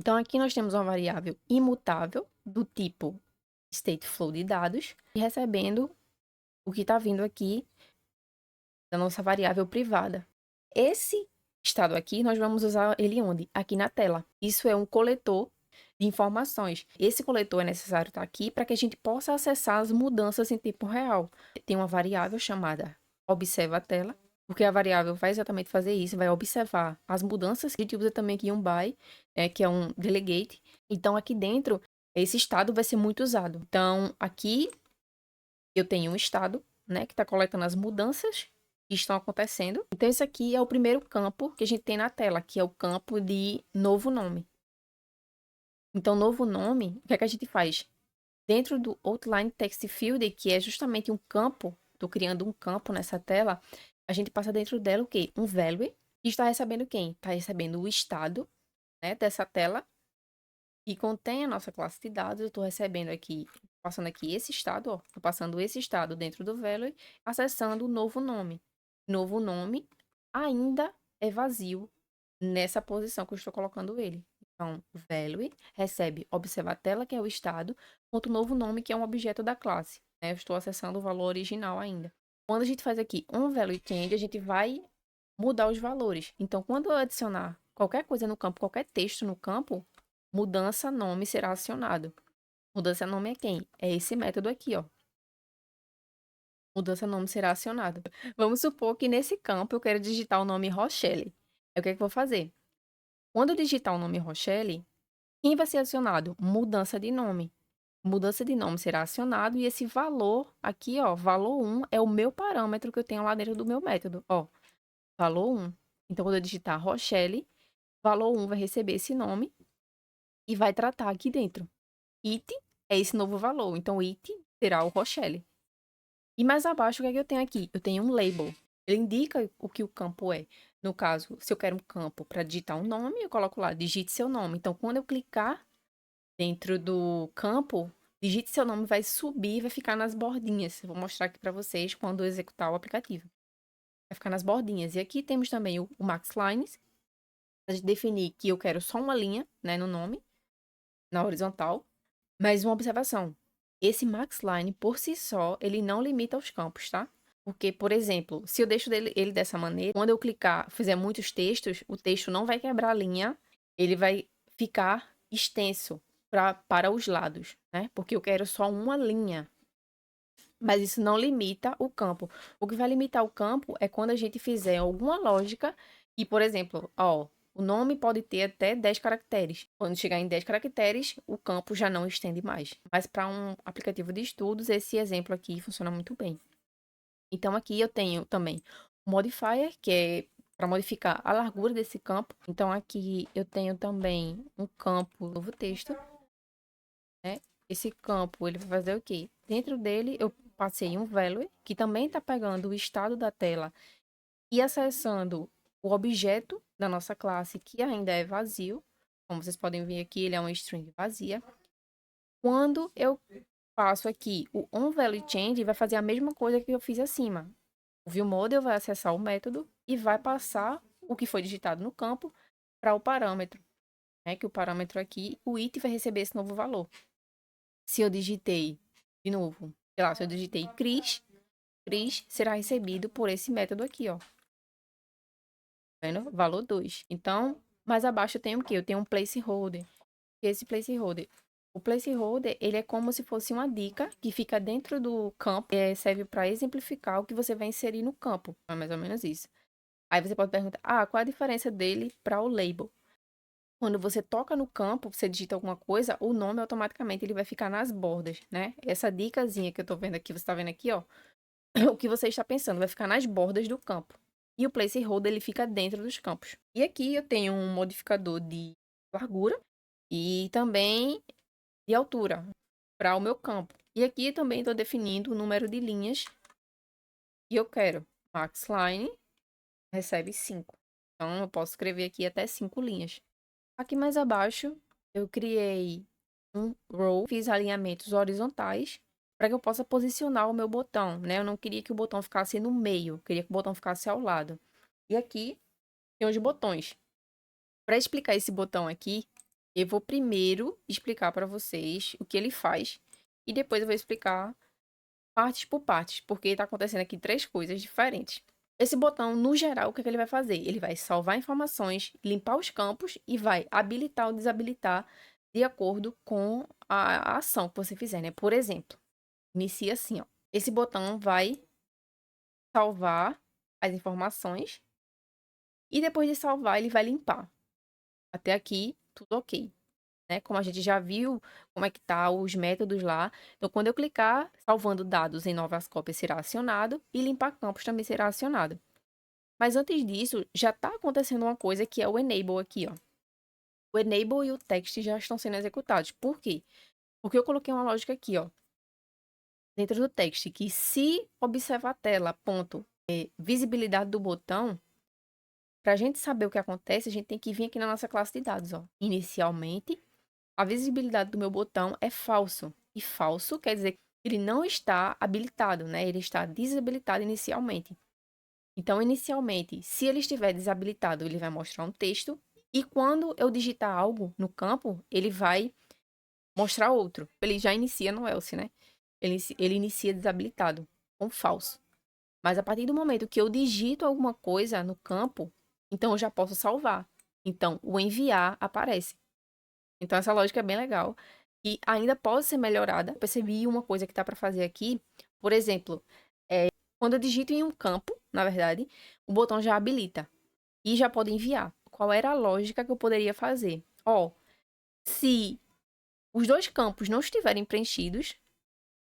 Então, aqui nós temos uma variável imutável do tipo stateflow de dados e recebendo o que está vindo aqui da nossa variável privada. Esse estado aqui, nós vamos usar ele onde? Aqui na tela. Isso é um coletor de informações. Esse coletor é necessário estar aqui para que a gente possa acessar as mudanças em tempo real. Tem uma variável chamada observa a tela, porque a variável vai exatamente fazer isso, vai observar as mudanças. A gente usa também aqui um by, que é um delegate. Então, aqui dentro, esse estado vai ser muito usado. Então, aqui eu tenho um estado, né, que está coletando as mudanças que estão acontecendo. Então, esse aqui é o primeiro campo que a gente tem na tela, que é o campo de novo nome. Então, novo nome, o que é que a gente faz? Dentro do Outline Text Field, que é justamente um campo, estou criando um campo nessa tela, a gente passa dentro dela o quê? Um value, e está recebendo quem? Está recebendo o estado, né, dessa tela, e contém a nossa classe de dados. Eu estou recebendo aqui, passando aqui esse estado, ó, estou passando esse estado dentro do value, acessando o novo nome. Novo nome ainda é vazio nessa posição que eu estou colocando ele. Então, value recebe observar a tela, que é o estado, ponto novo nome, que é um objeto da classe. Né? Eu estou acessando o valor original ainda. Quando a gente faz aqui um value change, a gente vai mudar os valores. Então, quando eu adicionar qualquer coisa no campo, qualquer texto no campo, mudança nome será acionado. Mudança nome é quem? É esse método aqui, ó. Mudança nome será acionado. Vamos supor que nesse campo eu quero digitar o nome Rochelle. O que é que eu vou fazer? Quando eu digitar o nome Rochelle, quem vai ser acionado? Mudança de nome. Mudança de nome será acionado e esse valor aqui, ó, valor 1 é o meu parâmetro que eu tenho lá dentro do meu método, ó. Valor 1. Então, quando eu digitar Rochelle, valor 1 vai receber esse nome e vai tratar aqui dentro. It é esse novo valor. Então, it será o Rochelle. E mais abaixo, o que é que eu tenho aqui? Eu tenho um label. Ele indica o que o campo é. No caso, se eu quero um campo para digitar um nome, eu coloco lá, digite seu nome. Então, quando eu clicar dentro do campo, digite seu nome, vai subir, vai ficar nas bordinhas. Eu vou mostrar aqui para vocês quando eu executar o aplicativo. Vai ficar nas bordinhas. E aqui temos também o max lines. A gente definir que eu quero só uma linha, né, no nome, na horizontal. Mas uma observação. Esse max line, por si só, ele não limita os campos, tá? Porque, por exemplo, se eu deixo ele dessa maneira, quando eu clicar, fizer muitos textos, o texto não vai quebrar a linha, ele vai ficar extenso para os lados, né? Porque eu quero só uma linha. Mas isso não limita o campo. O que vai limitar o campo é quando a gente fizer alguma lógica e, por exemplo, ó, o nome pode ter até 10 caracteres. Quando chegar em 10 caracteres, o campo já não estende mais. Mas para um aplicativo de estudos, esse exemplo aqui funciona muito bem. Então, aqui eu tenho também o modifier, que é para modificar a largura desse campo. Então, aqui eu tenho também um campo novo texto, né? Esse campo, ele vai fazer o quê? Dentro dele, eu passei um value, que também está pegando o estado da tela e acessando o objeto da nossa classe, que ainda é vazio. Como vocês podem ver aqui, ele é uma string vazia. Quando eu passo aqui o onValueChange, vai fazer a mesma coisa que eu fiz acima. O viewModel vai acessar o método e vai passar o que foi digitado no campo para o parâmetro. Né? Que o parâmetro aqui, o it vai receber esse novo valor. Se eu digitei, de novo, sei lá, se eu digitei Cris será recebido por esse método aqui, ó. Tá vendo? Valor 2. Então, mais abaixo eu tenho o quê? Eu tenho um placeholder. Esse placeholder. O placeholder, ele é como se fosse uma dica que fica dentro do campo. Serve para exemplificar o que você vai inserir no campo. É mais ou menos isso. Aí você pode perguntar, qual a diferença dele para o label? Quando você toca no campo, você digita alguma coisa, o nome automaticamente ele vai ficar nas bordas, né? Essa dicasinha que eu tô vendo aqui, você tá vendo aqui, ó. O que você está pensando vai ficar nas bordas do campo. E o placeholder ele fica dentro dos campos. E aqui eu tenho um modificador de largura e também de altura para o meu campo. E aqui também estou definindo o número de linhas que eu quero. Max line recebe 5. Então eu posso escrever aqui até 5 linhas. Aqui mais abaixo eu criei um row, fiz alinhamentos horizontais para que eu possa posicionar o meu botão, né? Eu não queria que o botão ficasse no meio, eu queria que o botão ficasse ao lado. E aqui tem os botões. Para explicar esse botão aqui, Eu vou primeiro explicar para vocês o que ele faz e depois eu vou explicar partes por partes, porque está acontecendo aqui três coisas diferentes. Esse botão, no geral, o que é que ele vai fazer? Ele vai salvar informações, limpar os campos e vai habilitar ou desabilitar de acordo com a ação que você fizer, né? Por exemplo, inicia assim, ó. Esse botão vai salvar as informações e depois de salvar, ele vai limpar. Até aqui, tudo ok, né? Como a gente já viu como é que tá os métodos lá. Então, quando eu clicar, salvando dados em novas cópias será acionado e limpar campos também será acionado. Mas antes disso, já está acontecendo uma coisa que é o enable aqui, ó. O enable e o text já estão sendo executados. Por quê? Porque eu coloquei uma lógica aqui, ó, dentro do text, que se observar a tela, ponto, visibilidade do botão, para a gente saber o que acontece, a gente tem que vir aqui na nossa classe de dados, ó. Inicialmente, a visibilidade do meu botão é falso. E falso quer dizer que ele não está habilitado, né? Ele está desabilitado inicialmente. Então, inicialmente, se ele estiver desabilitado, ele vai mostrar um texto. E quando eu digitar algo no campo, ele vai mostrar outro. Ele já inicia no else, né? Ele inicia desabilitado, com falso. Mas a partir do momento que eu digito alguma coisa no campo, então eu já posso salvar. Então, o enviar aparece. Então, essa lógica é bem legal. E ainda pode ser melhorada. Eu percebi uma coisa que tá para fazer aqui. Por exemplo, quando eu digito em um campo, na verdade, o botão já habilita. E já pode enviar. Qual era a lógica que eu poderia fazer? Ó, se os dois campos não estiverem preenchidos,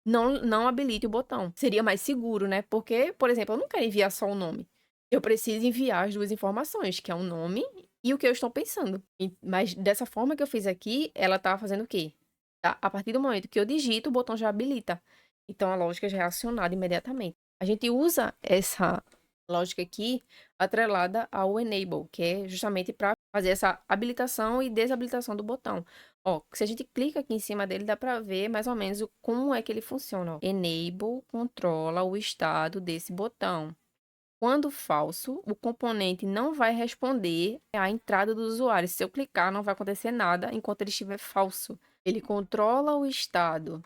não habilite o botão. Seria mais seguro, né? Porque, por exemplo, eu não quero enviar só o nome. Eu preciso enviar as duas informações, que é o nome e o que eu estou pensando. Mas dessa forma que eu fiz aqui, ela tá fazendo o quê? Tá? A partir do momento que eu digito, o botão já habilita. Então a lógica já é acionada imediatamente. A gente usa essa lógica aqui atrelada ao enable, que é justamente para fazer essa habilitação e desabilitação do botão. Ó, se a gente clica aqui em cima dele, dá para ver mais ou menos como é que ele funciona. Ó. Enable controla o estado desse botão. Quando falso, o componente não vai responder à entrada do usuário. Se eu clicar, não vai acontecer nada enquanto ele estiver falso. Ele controla o estado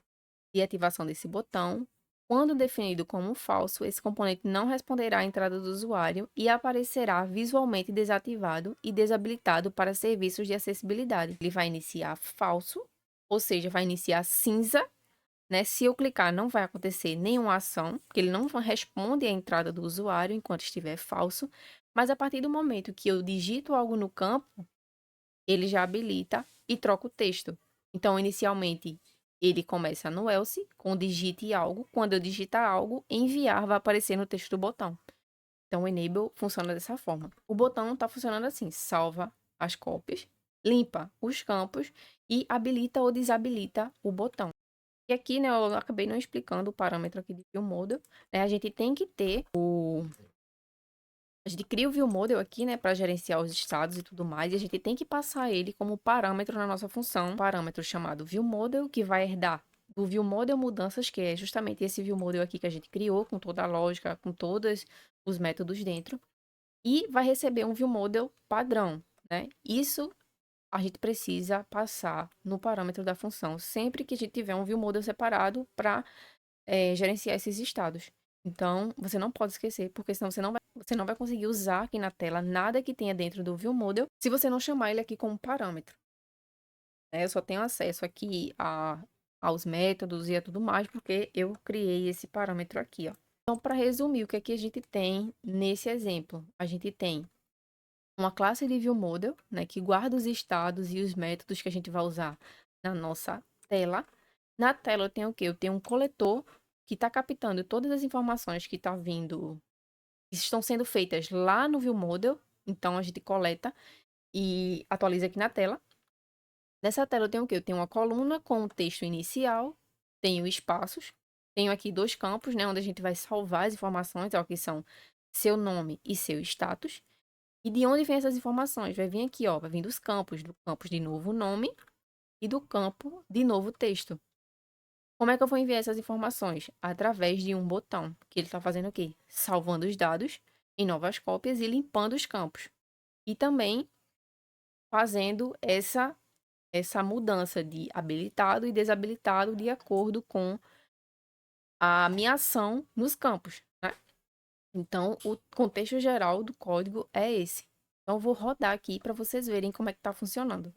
de ativação desse botão. Quando definido como falso, esse componente não responderá à entrada do usuário e aparecerá visualmente desativado e desabilitado para serviços de acessibilidade. Ele vai iniciar falso, ou seja, vai iniciar cinza, né? Se eu clicar, não vai acontecer nenhuma ação, porque ele não responde à entrada do usuário enquanto estiver falso, mas a partir do momento que eu digito algo no campo, ele já habilita e troca o texto. Então, inicialmente, ele começa no else, com digite algo. Quando eu digitar algo, enviar vai aparecer no texto do botão. Então, o enable funciona dessa forma. O botão está funcionando assim: salva as cópias, limpa os campos e habilita ou desabilita o botão. E aqui, né, eu acabei não explicando o parâmetro aqui de view model, né? A gente tem que ter a gente cria o view model aqui, né, para gerenciar os estados e tudo mais, e a gente tem que passar ele como parâmetro na nossa função, um parâmetro chamado view model, que vai herdar do view model mudanças, que é justamente esse view model aqui que a gente criou, com toda a lógica, com todos os métodos dentro, e vai receber um view model padrão, né? Isso a gente precisa passar no parâmetro da função, sempre que a gente tiver um view model separado para gerenciar esses estados. Então, você não pode esquecer, porque senão você não vai conseguir usar aqui na tela nada que tenha dentro do ViewModel se você não chamar ele aqui como parâmetro. Né? Eu só tenho acesso aqui aos métodos e a tudo mais, porque eu criei esse parâmetro aqui, ó. Então, para resumir, o que é que a gente tem nesse exemplo? A gente tem uma classe de ViewModel, né, que guarda os estados e os métodos que a gente vai usar na nossa tela. Na tela eu tenho o quê? Eu tenho um coletor que está captando todas as informações que tá vindo, que estão sendo feitas lá no ViewModel. Então a gente coleta e atualiza aqui na tela. Nessa tela eu tenho o quê? Eu tenho uma coluna com o texto inicial, tenho espaços, tenho aqui dois campos, né, onde a gente vai salvar as informações, ó, que são seu nome e seu status. E de onde vem essas informações? Vai vir aqui, ó, vai vir dos campos, do campo de novo nome e do campo de novo texto. Como é que eu vou enviar essas informações? Através de um botão, que ele está fazendo o quê? Salvando os dados em novas cópias e limpando os campos. E também fazendo essa essa mudança de habilitado e desabilitado de acordo com a minha ação nos campos, né? Então, o contexto geral do código é esse. Então, eu vou rodar aqui para vocês verem como é que está funcionando.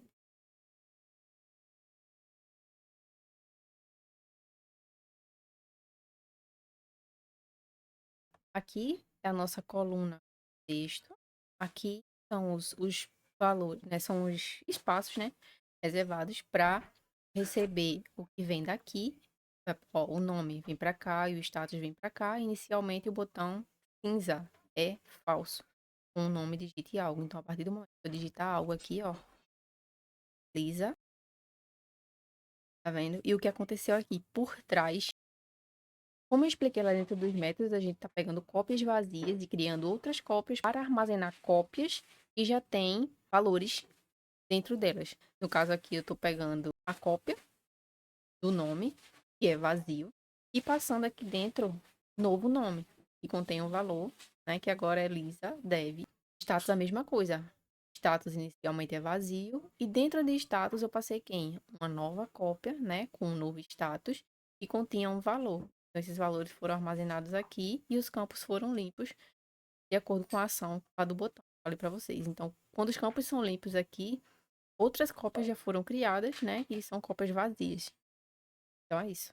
Aqui é a nossa coluna texto. Aqui são os valores, né? São os espaços, né? Reservados para receber o que vem daqui. Ó, o nome vem para cá e o status vem para cá. Inicialmente, o botão cinza é falso. Com o nome digite algo. Então, a partir do momento que eu digitar algo aqui, ó, Lisa, tá vendo? E o que aconteceu aqui por trás, como eu expliquei lá dentro dos métodos, a gente tá pegando cópias vazias e criando outras cópias para armazenar cópias que já têm valores dentro delas. No caso aqui, eu tô pegando a cópia do nome, que é vazio, e passando aqui dentro novo nome, que contém um valor, né, que agora é Lisa Dev. Status a mesma coisa. Status inicialmente é vazio e dentro de status eu passei quem? Uma nova cópia, né, com um novo status que continha um valor. Então, esses valores foram armazenados aqui e os campos foram limpos de acordo com a ação lá do botão. Falei para vocês. Então, quando os campos são limpos aqui, outras cópias já foram criadas, né, e são cópias vazias. Então é isso.